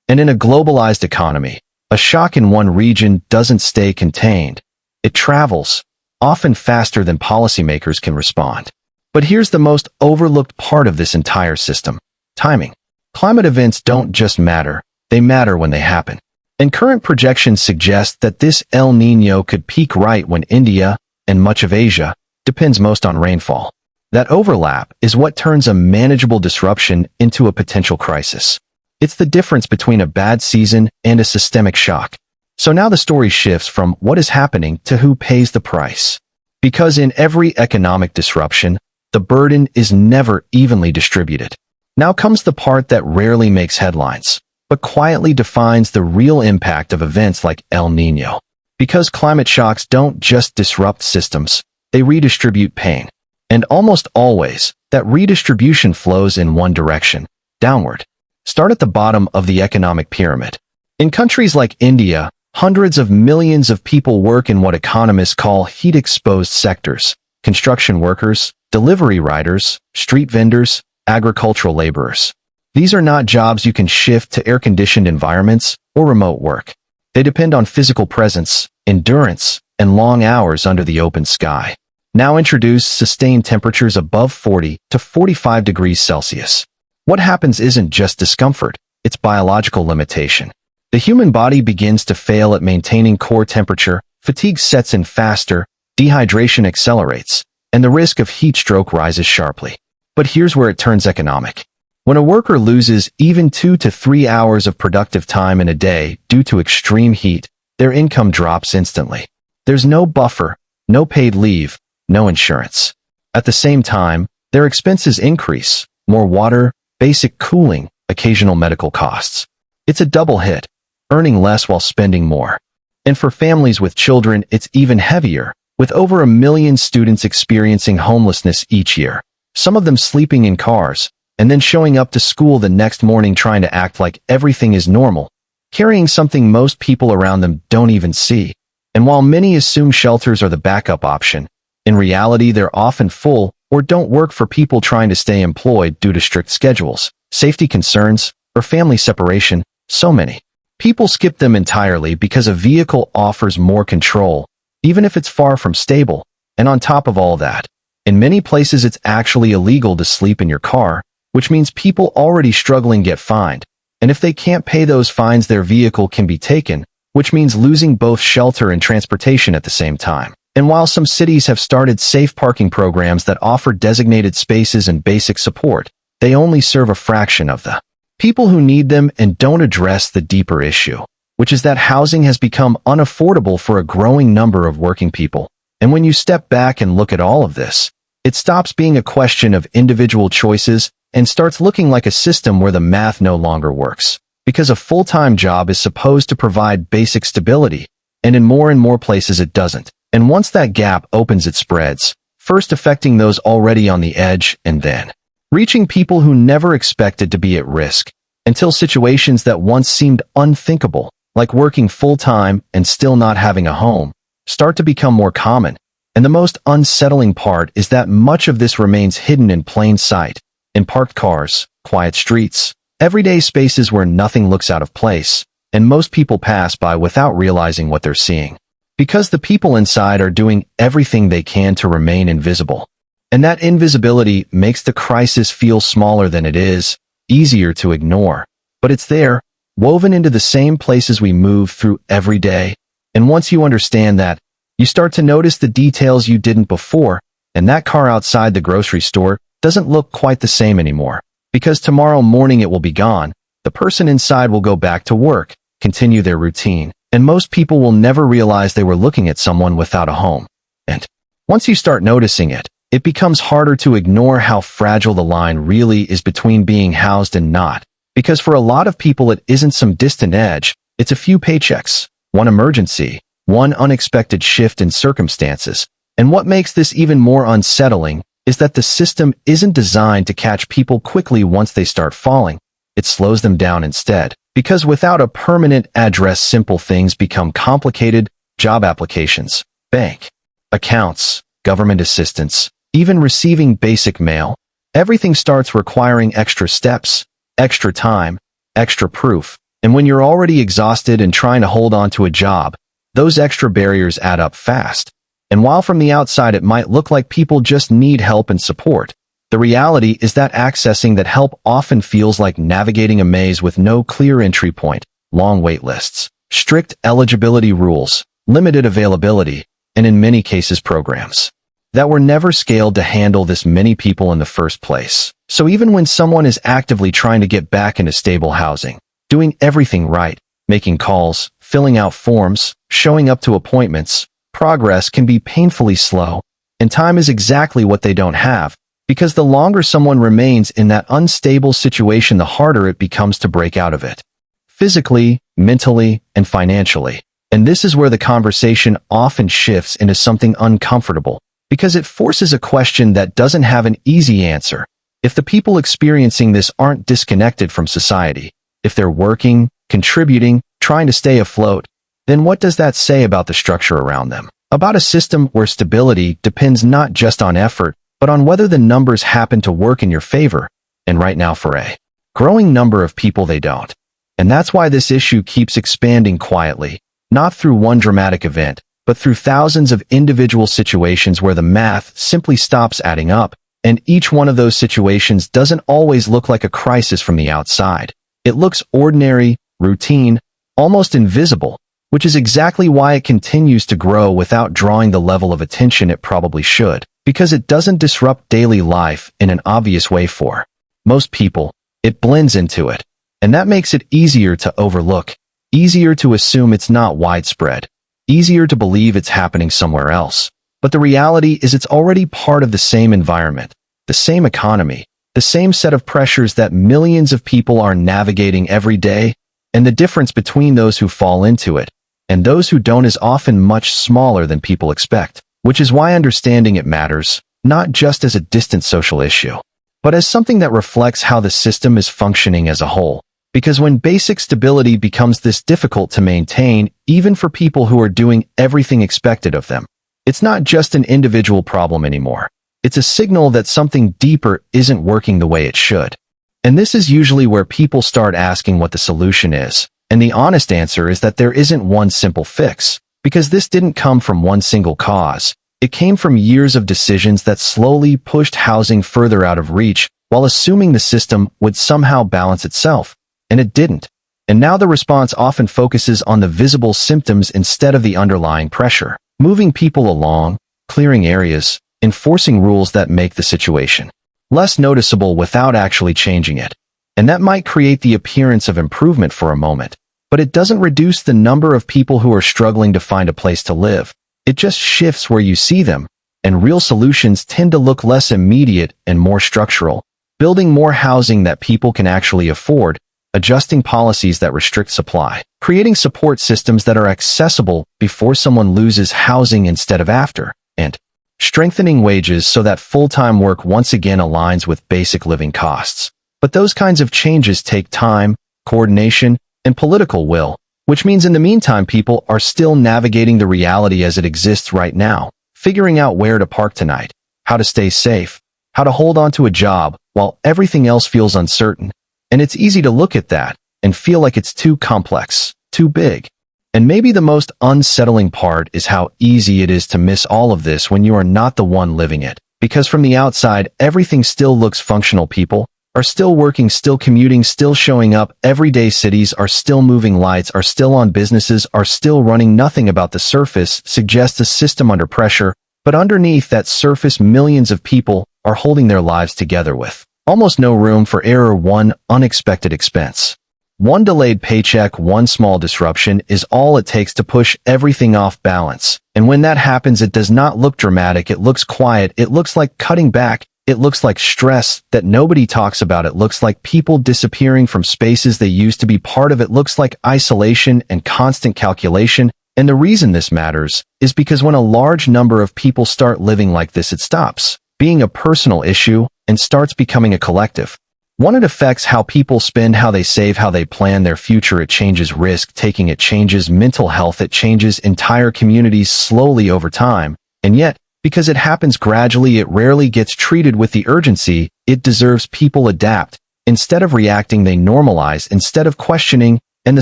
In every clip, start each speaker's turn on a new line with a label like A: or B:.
A: And in a globalized economy, a shock in one region doesn't stay contained. It travels, often faster than policymakers can respond. But here's the most overlooked part of this entire system: timing. Climate events don't just matter, they matter when they happen. And current projections suggest that this El Niño could peak right when India, and much of Asia, depends most on rainfall. That overlap is what turns a manageable disruption into a potential crisis. It's the difference between a bad season and a systemic shock. So now the story shifts from what is happening to who pays the price. Because in every economic disruption, the burden is never evenly distributed. Now comes the part that rarely makes headlines, but quietly defines the real impact of events like El Niño. Because climate shocks don't just disrupt systems, they redistribute pain. And almost always, that redistribution flows in one direction: downward. Start at the bottom of the economic pyramid. In countries like India, hundreds of millions of people work in what economists call heat-exposed sectors: construction workers, delivery riders, street vendors, agricultural laborers. These are not jobs you can shift to air-conditioned environments or remote work. They depend on physical presence, endurance, and long hours under the open sky. Now introduce sustained temperatures above 40 to 45 degrees Celsius. What happens isn't just discomfort, it's biological limitation. The human body begins to fail at maintaining core temperature, fatigue sets in faster, dehydration accelerates, and the risk of heat stroke rises sharply. But here's where it turns economic. When a worker loses even 2 to 3 hours of productive time in a day due to extreme heat, their income drops instantly. There's no buffer, no paid leave, no insurance. At the same time, their expenses increase: more water, basic cooling, occasional medical costs. It's a double hit, earning less while spending more. And for families with children, it's even heavier, with over 1 million students experiencing homelessness each year, some of them sleeping in cars, and then showing up to school the next morning trying to act like everything is normal, carrying something most people around them don't even see. And while many assume shelters are the backup option, in reality they're often full or don't work for people trying to stay employed due to strict schedules, safety concerns, or family separation. So many people skip them entirely because a vehicle offers more control, even if it's far from stable. And on top of all that, in many places it's actually illegal to sleep in your car, which means people already struggling get fined. And if they can't pay those fines, their vehicle can be taken, which means losing both shelter and transportation at the same time. And while some cities have started safe parking programs that offer designated spaces and basic support, they only serve a fraction of the people who need them and don't address the deeper issue, which is that housing has become unaffordable for a growing number of working people. And when you step back and look at all of this, it stops being a question of individual choices and starts looking like a system where the math no longer works. Because a full-time job is supposed to provide basic stability, and in more places it doesn't. And once that gap opens, it spreads, first affecting those already on the edge and then reaching people who never expected to be at risk, until situations that once seemed unthinkable, like working full-time and still not having a home, start to become more common. And the most unsettling part is that much of this remains hidden in plain sight, in parked cars, quiet streets, everyday spaces where nothing looks out of place, and most people pass by without realizing what they're seeing. Because the people inside are doing everything they can to remain invisible. And that invisibility makes the crisis feel smaller than it is, easier to ignore. But it's there, woven into the same places we move through every day. And once you understand that, you start to notice the details you didn't before, and that car outside the grocery store doesn't look quite the same anymore. Because tomorrow morning it will be gone, the person inside will go back to work, continue their routine. And most people will never realize they were looking at someone without a home. And once you start noticing it, it becomes harder to ignore how fragile the line really is between being housed and not. Because for a lot of people it isn't some distant edge, it's a few paychecks, one emergency, one unexpected shift in circumstances. And what makes this even more unsettling is that the system isn't designed to catch people quickly once they start falling. It slows them down instead. Because without a permanent address, simple things become complicated: job applications, bank accounts, government assistance, even receiving basic mail. Everything starts requiring extra steps, extra time, extra proof, And when you're already exhausted and trying to hold on to a job, those extra barriers add up fast. And while from the outside it might look like people just need help and support, the reality is that accessing that help often feels like navigating a maze with no clear entry point, long wait lists, strict eligibility rules, limited availability, and in many cases programs that were never scaled to handle this many people in the first place. So even when someone is actively trying to get back into stable housing, doing everything right, making calls, filling out forms, showing up to appointments, progress can be painfully slow, and time is exactly what they don't have, because the longer someone remains in that unstable situation, the harder it becomes to break out of it. Physically, mentally, and financially. And this is where the conversation often shifts into something uncomfortable, because it forces a question that doesn't have an easy answer. If the people experiencing this aren't disconnected from society, if they're working, contributing, trying to stay afloat, then what does that say about the structure around them? About a system where stability depends not just on effort, but on whether the numbers happen to work in your favor, and right now for a growing number of people they don't. And that's why this issue keeps expanding quietly, not through one dramatic event, but through thousands of individual situations where the math simply stops adding up, and each one of those situations doesn't always look like a crisis from the outside. It looks ordinary, routine, almost invisible, which is exactly why it continues to grow without drawing the level of attention it probably should, because it doesn't disrupt daily life in an obvious way for most people. It blends into it, and that makes it easier to overlook, easier to assume it's not widespread, easier to believe it's happening somewhere else. But the reality is it's already part of the same environment, the same economy, the same set of pressures that millions of people are navigating every day, and the difference between those who fall into it and those who don't is often much smaller than people expect, which is why understanding it matters, not just as a distant social issue, but as something that reflects how the system is functioning as a whole. Because when basic stability becomes this difficult to maintain, even for people who are doing everything expected of them, it's not just an individual problem anymore. It's a signal that something deeper isn't working the way it should. And this is usually where people start asking what the solution is. And the honest answer is that there isn't one simple fix, because this didn't come from one single cause. It came from years of decisions that slowly pushed housing further out of reach while assuming the system would somehow balance itself. And it didn't. And now the response often focuses on the visible symptoms instead of the underlying pressure, moving people along, clearing areas, enforcing rules that make the situation less noticeable without actually changing it. And that might create the appearance of improvement for a moment, but it doesn't reduce the number of people who are struggling to find a place to live. It just shifts where you see them, and real solutions tend to look less immediate and more structural, building more housing that people can actually afford, adjusting policies that restrict supply, creating support systems that are accessible before someone loses housing instead of after, and strengthening wages so that full-time work once again aligns with basic living costs. But those kinds of changes take time, coordination, and political will, which means in the meantime people are still navigating the reality as it exists right now, figuring out where to park tonight, how to stay safe, how to hold on to a job while everything else feels uncertain. And it's easy to look at that and feel like it's too complex, too big. And maybe the most unsettling part is how easy it is to miss all of this when you are not the one living it. Because from the outside, everything still looks functional. People are still working, still commuting, still showing up. Everyday cities are still moving, lights are still on, businesses are still running. Nothing about the surface suggests a system under pressure, but underneath that surface, millions of people are holding their lives together with almost no room for error. One unexpected expense, one delayed paycheck, one small disruption is all it takes to push everything off balance. And when that happens, it does not look dramatic. It looks quiet. It looks like cutting back. It looks like stress that nobody talks about. It looks like people disappearing from spaces they used to be part of. It looks like isolation and constant calculation. And the reason this matters is because when a large number of people start living like this, it stops being a personal issue and starts becoming a collective one. It affects how people spend, how they save, how they plan their future. It changes risk-taking. It changes mental health. It changes entire communities slowly over time. And yet, because it happens gradually, it rarely gets treated with the urgency it deserves. People adapt. Instead of reacting, they normalize. Instead of questioning, and the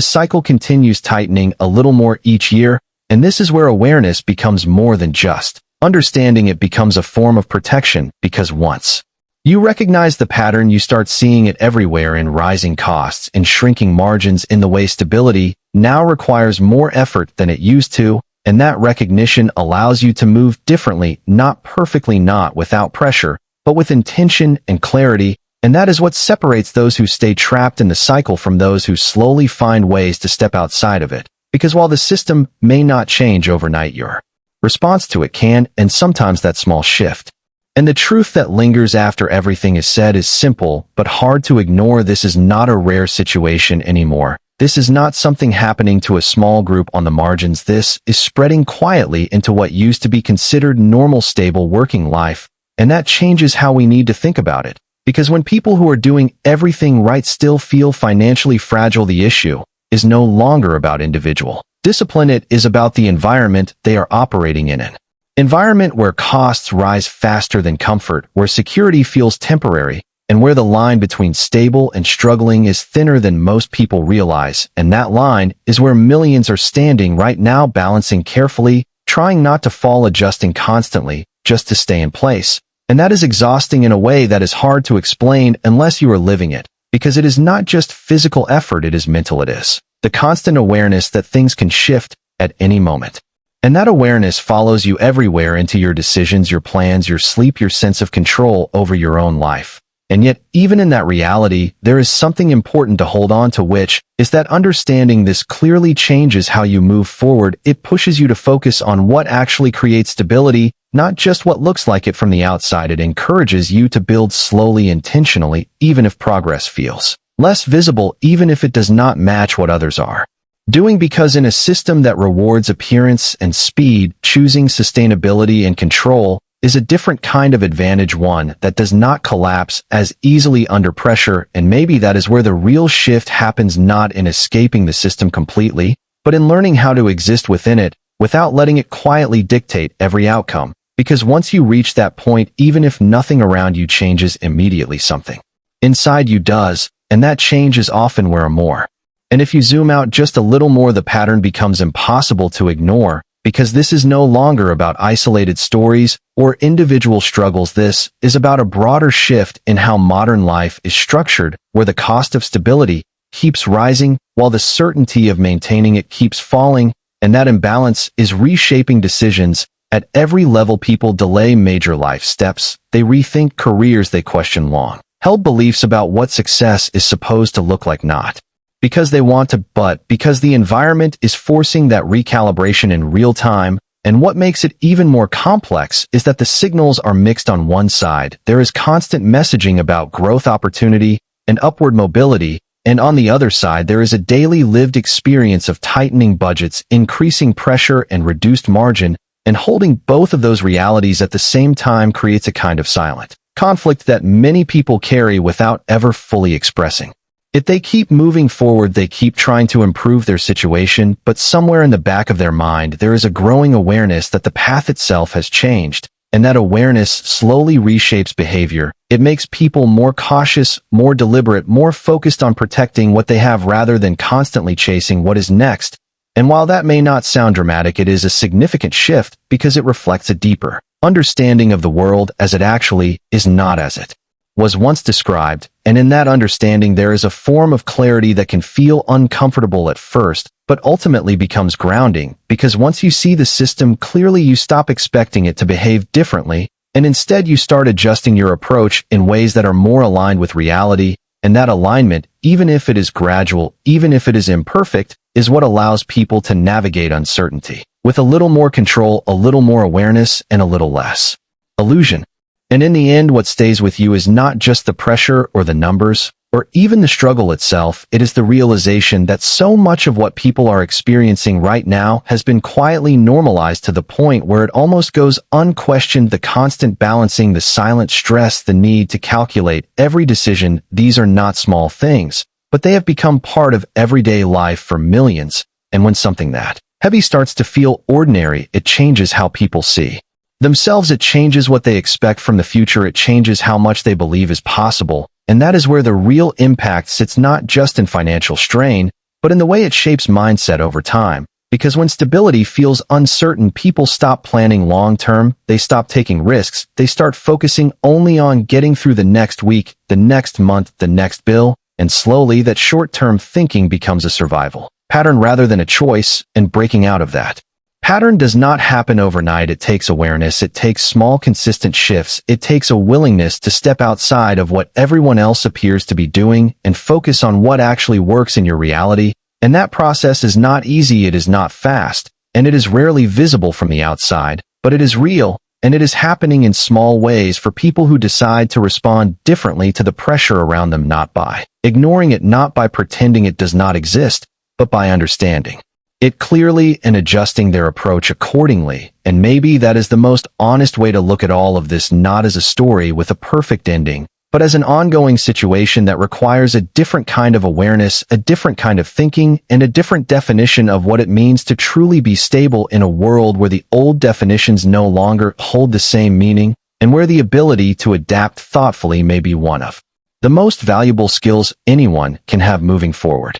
A: cycle continues tightening a little more each year, and this is where awareness becomes more than just understanding. It becomes a form of protection, because once you recognize the pattern, you start seeing it everywhere in rising costs and shrinking margins, in the way stability now requires more effort than it used to, and that recognition allows you to move differently, not perfectly, not without pressure, but with intention and clarity. And that is what separates those who stay trapped in the cycle from those who slowly find ways to step outside of it. Because while the system may not change overnight, your response to it can, and sometimes that small shift. And the truth that lingers after everything is said is simple but hard to ignore. This is not a rare situation anymore. This is not something happening to a small group on the margins. This is spreading quietly into what used to be considered normal, stable working life. And that changes how we need to think about it. Because when people who are doing everything right still feel financially fragile, the issue is no longer about individual discipline. It is about the environment they are operating in. An environment where costs rise faster than comfort, where security feels temporary, and where the line between stable and struggling is thinner than most people realize. And that line is where millions are standing right now, balancing carefully, trying not to fall, adjusting constantly, just to stay in place. And that is exhausting in a way that is hard to explain unless you are living it. Because it is not just physical effort, it is mental. It is the constant awareness that things can shift at any moment. And that awareness follows you everywhere, into your decisions, your plans, your sleep, your sense of control over your own life. And yet, even in that reality, there is something important to hold on to, which is that understanding this clearly changes how you move forward. It pushes you to focus on what actually creates stability, not just what looks like it from the outside. It encourages you to build slowly, intentionally, even if progress feels less visible, even if it does not match what others are doing. Because in a system that rewards appearance and speed, choosing sustainability and control is a different kind of advantage, one that does not collapse as easily under pressure. And maybe that is where the real shift happens, not in escaping the system completely, but in learning how to exist within it without letting it quietly dictate every outcome. Because once you reach that point, even if nothing around you changes immediately, something inside you does, and that change is often where more. And if you zoom out just a little more, the pattern becomes impossible to ignore. Because this is no longer about isolated stories or individual struggles. This is about a broader shift in how modern life is structured, where the cost of stability keeps rising while the certainty of maintaining it keeps falling, and that imbalance is reshaping decisions at every level. People delay major life steps, they rethink careers, they question long-held beliefs about what success is supposed to look like, not because they want to, but because the environment is forcing that recalibration in real time. And what makes it even more complex is that the signals are mixed. On one side, there is constant messaging about growth, opportunity, and upward mobility, and on the other side, there is a daily lived experience of tightening budgets, increasing pressure, and reduced margin. And holding both of those realities at the same time creates a kind of silent conflict that many people carry without ever fully expressing it. They keep moving forward, they keep trying to improve their situation, but somewhere in the back of their mind, there is a growing awareness that the path itself has changed, and that awareness slowly reshapes behavior. It makes people more cautious, more deliberate, more focused on protecting what they have rather than constantly chasing what is next. And while that may not sound dramatic, it is a significant shift because it reflects a deeper understanding of the world as it actually is, not as it was once described. And in that understanding, there is a form of clarity that can feel uncomfortable at first, but ultimately becomes grounding. Because once you see the system clearly, you stop expecting it to behave differently, and instead you start adjusting your approach in ways that are more aligned with reality. And that alignment, even if it is gradual, even if it is imperfect, is what allows people to navigate uncertainty with a little more control, a little more awareness, and a little less illusion. And in the end, what stays with you is not just the pressure or the numbers, or even the struggle itself. It is the realization that so much of what people are experiencing right now has been quietly normalized to the point where it almost goes unquestioned. The constant balancing, the silent stress, the need to calculate every decision. These are not small things, but they have become part of everyday life for millions. And when something that heavy starts to feel ordinary, it changes how people see themselves. It changes what they expect from the future. It changes how much they believe is possible. And that is where the real impact sits, not just in financial strain, but in the way it shapes mindset over time. Because when stability feels uncertain, people stop planning long-term, they stop taking risks, they start focusing only on getting through the next week, the next month, the next bill, and slowly that short-term thinking becomes a survival pattern rather than a choice, and breaking out of that pattern does not happen overnight. It takes awareness, it takes small consistent shifts, it takes a willingness to step outside of what everyone else appears to be doing and focus on what actually works in your reality. And that process is not easy, it is not fast, and it is rarely visible from the outside, but it is real, and it is happening in small ways for people who decide to respond differently to the pressure around them, not by ignoring it, not by pretending it does not exist, but by understanding it clearly and adjusting their approach accordingly. And maybe that is the most honest way to look at all of this, not as a story with a perfect ending, but as an ongoing situation that requires a different kind of awareness, a different kind of thinking, and a different definition of what it means to truly be stable in a world where the old definitions no longer hold the same meaning, and where the ability to adapt thoughtfully may be one of the most valuable skills anyone can have moving forward.